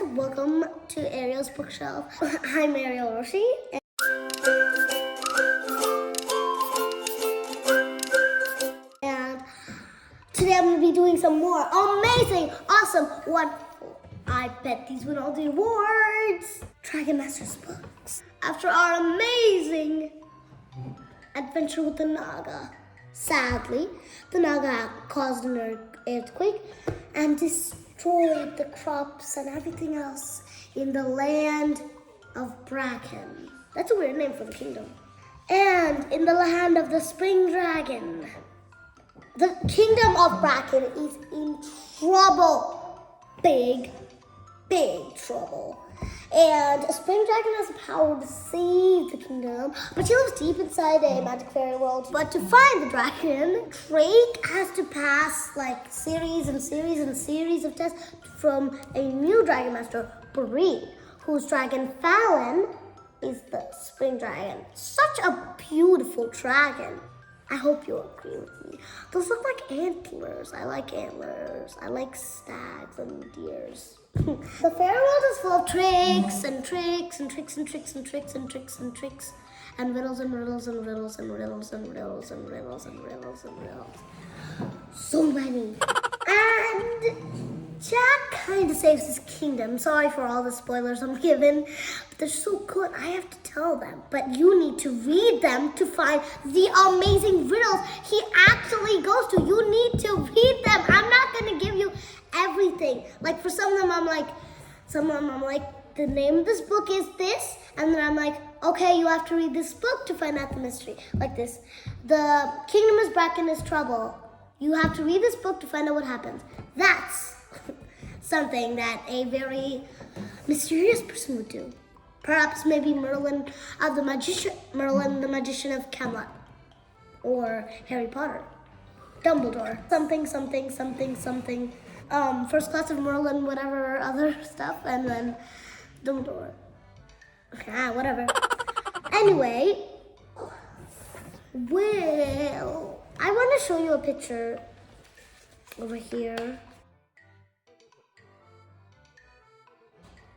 welcome to Ariel's bookshelf. I'm Ariel Roshi. And today I'm going to be doing some more amazing, awesome, wonderful, I bet these win all the awards, Dragon Masters books. After our amazing adventure with the Naga, sadly, the Naga caused an earthquake and destroyed the crops and everything else in the land of Bracken. That's a weird name for the kingdom. And in the land of the spring dragon, the kingdom of Bracken is in trouble. Big trouble. And a spring dragon has the power to save the kingdom, but she lives deep inside a magic fairy world. But to find the dragon, Drake has to pass like series of tests from a new dragon master, Bree, whose dragon Fallon is the spring dragon. Such a beautiful dragon. I hope you agree with me. Those look like antlers. I like antlers. I like stags and deers. The fairy world is full of tricks and tricks and tricks and tricks and tricks and tricks and tricks and riddles and riddles and riddles and riddles and riddles and riddles and riddles and riddles. So many. And Jack kind of saves his kingdom. Sorry for all the spoilers I'm giving, but they're so good. I have to tell them. But you need to read them to find the amazing riddles he actually goes to. You need to read them. I'm not going to give you everything. Like for some of them I'm like, the name of this book is this, and then I'm like, okay, you have to read this book to find out the mystery. Like this. The kingdom is Bracken is trouble. You have to read this book to find out what happens. That's something that a very mysterious person would do. Perhaps maybe Merlin the magician of Camelot, or Harry Potter, Dumbledore, something. First class of Merlin, whatever other stuff, and then Dumbledore. Whatever. Anyway, well, I want to show you a picture over here.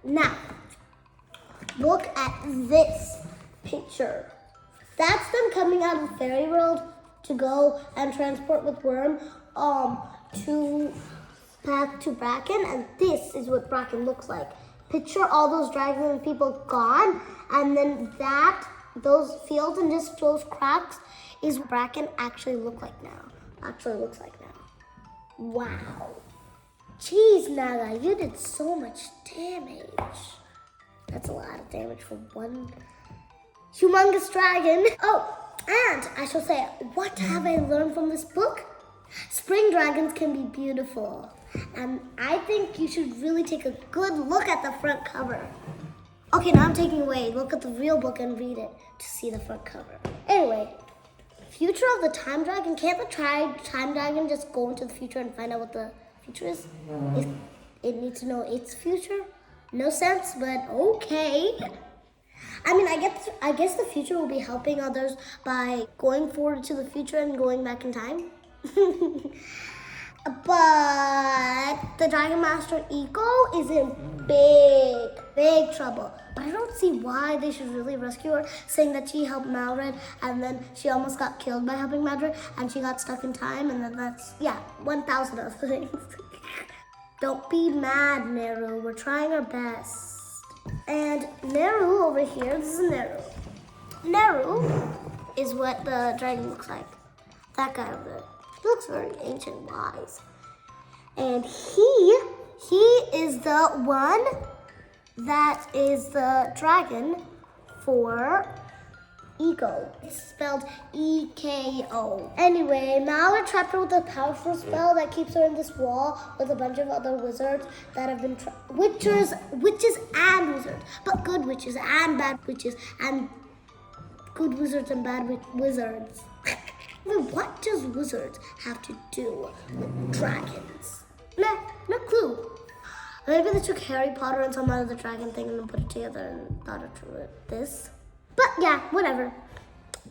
Now, look at this picture. That's them coming out of the fairy world to go and transport with Worm back to Bracken, and this is what Bracken looks like. Picture all those dragons and people gone, and then those fields and just those cracks is what Bracken actually looks like now. Wow. Jeez, Naga, you did so much damage. That's a lot of damage for one humongous dragon. Oh, and I shall say, what have I learned from this book? Spring dragons can be beautiful. And I think you should really take a good look at the front cover. Okay, now I'm taking away. Look at the real book and read it to see the front cover. Anyway, future of the time dragon. Can't the time dragon just go into the future and find out what the future is? It needs to know its future? No sense, but okay. I mean, I guess the future will be helping others by going forward to the future and going back in time. But the Dragon Master Eco is in big trouble. But I don't see why they should really rescue her, saying that she helped Maldred and then she almost got killed by helping Maldred and she got stuck in time, and then that's, 1,000 other things. Don't be mad, Neru. We're trying our best. And Neru over here, this is Neru. Neru is what the dragon looks like. That guy over there. He looks very ancient wise. And he is the one that is the dragon for Ego. It's spelled E-K-O. Anyway, Mallard trapped her with a powerful spell that keeps her in this wall with a bunch of other wizards that have been witches and wizards, but good witches and bad witches, and good wizards and bad wizards. What does wizards have to do with dragons? No clue. Maybe they took Harry Potter and some other dragon thing and then put it together and thought of this. But yeah, whatever.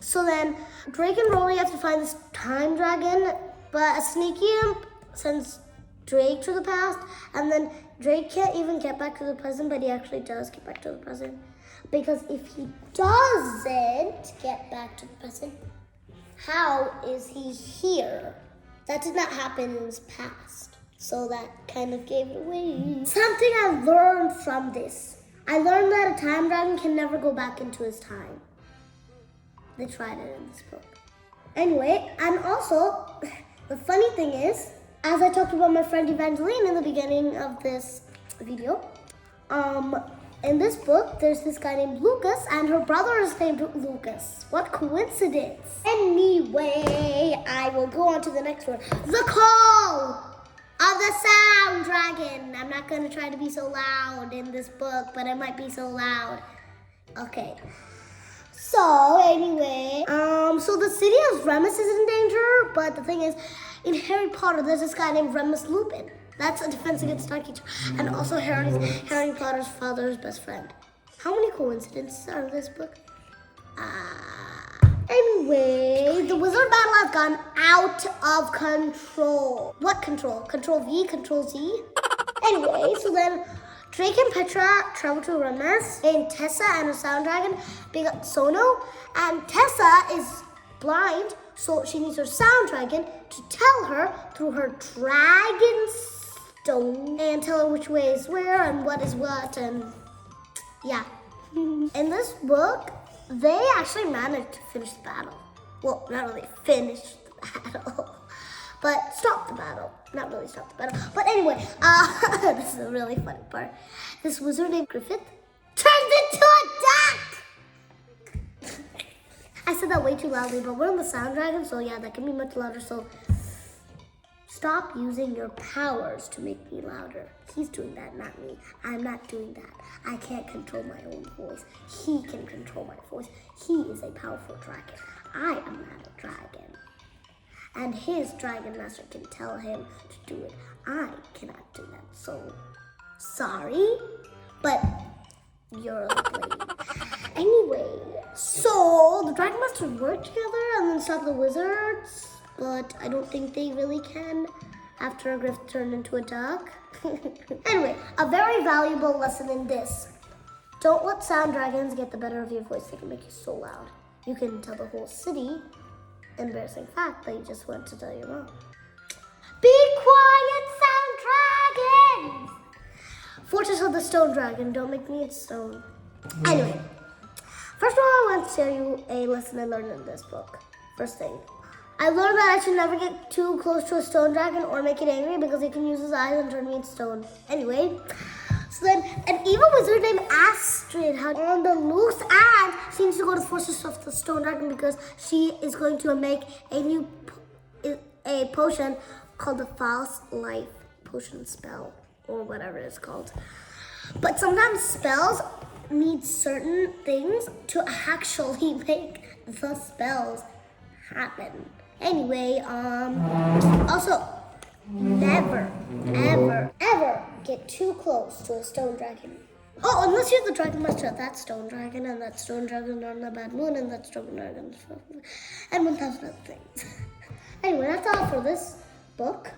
So then, Drake and Rory have to find this time dragon, but a sneaky imp sends Drake to the past, and then Drake can't even get back to the present, but he actually does get back to the present. Because if he doesn't get back to the present, how is he here? That did not happen in his past. So that kind of gave it away. Something I learned from this. I learned that a time dragon can never go back into his time. They tried it in this book. Anyway, and also, the funny thing is, as I talked about my friend Evangeline in the beginning of this video, in this book, there's this guy named Lucas, and her brother is named Lucas. What coincidence. Anyway, I will go on to the next one. The call of the sound dragon. I'm not going to try to be so loud in this book, but it might be so loud. Okay. So, anyway, so the city of Remus is in danger, but the thing is, in Harry Potter, there's this guy named Remus Lupin. That's a defense against dark teacher. And also Harry Potter's father's best friend. How many coincidences are in this book? Anyway, the wizard battle has gone out of control. What control? Control V? Control Z? Anyway, so then Drake and Petra travel to Remus, and Tessa and her sound dragon begot Sono. And Tessa is blind, so she needs her sound dragon to tell her through her dragon stone and tell her which way is where and what is what, and yeah. In this book, they actually managed to finish the battle. Well, not really finish the battle, but stop the battle. Not really stop the battle. But anyway, this is a really funny part. This wizard named Griffith turned into a duck! I said that way too loudly, but we're on the sound dragon, so yeah, that can be much louder, so stop using your powers to make me louder. He's doing that, not me. I'm not doing that. I can't control my own voice. He can control my voice. He is a powerful dragon. I am not a dragon. And his dragon master can tell him to do it. I cannot do that. So, sorry, but you're a blade. Anyway, so the dragon masters work together and then stop the wizards, but I don't think they really can after Griff turned into a duck. Anyway, a very valuable lesson in this. Don't let sound dragons get the better of your voice. They can make you so loud. You can tell the whole city embarrassing fact that you just went to tell your mom. Be quiet, sound dragons! Fortress of the Stone Dragon. Don't make me a stone. Anyway, first of all, I want to tell you a lesson I learned in this book. First thing, I learned that I should never get too close to a stone dragon or make it angry because he can use his eyes and turn me into stone. Anyway, so then an evil wizard named Astrid had on the loose and she needs to go to the Fortress of the Stone Dragon because she is going to make a potion called the False Life Potion Spell or whatever it's called. But sometimes spells need certain things to actually make the spells happen. Anyway, also, never, ever get too close to a stone dragon. Oh, unless you're the dragon master of that stone dragon, and that stone dragon on the bad moon, and that stone dragon, and 1,000 other things. Anyway, that's all for this book.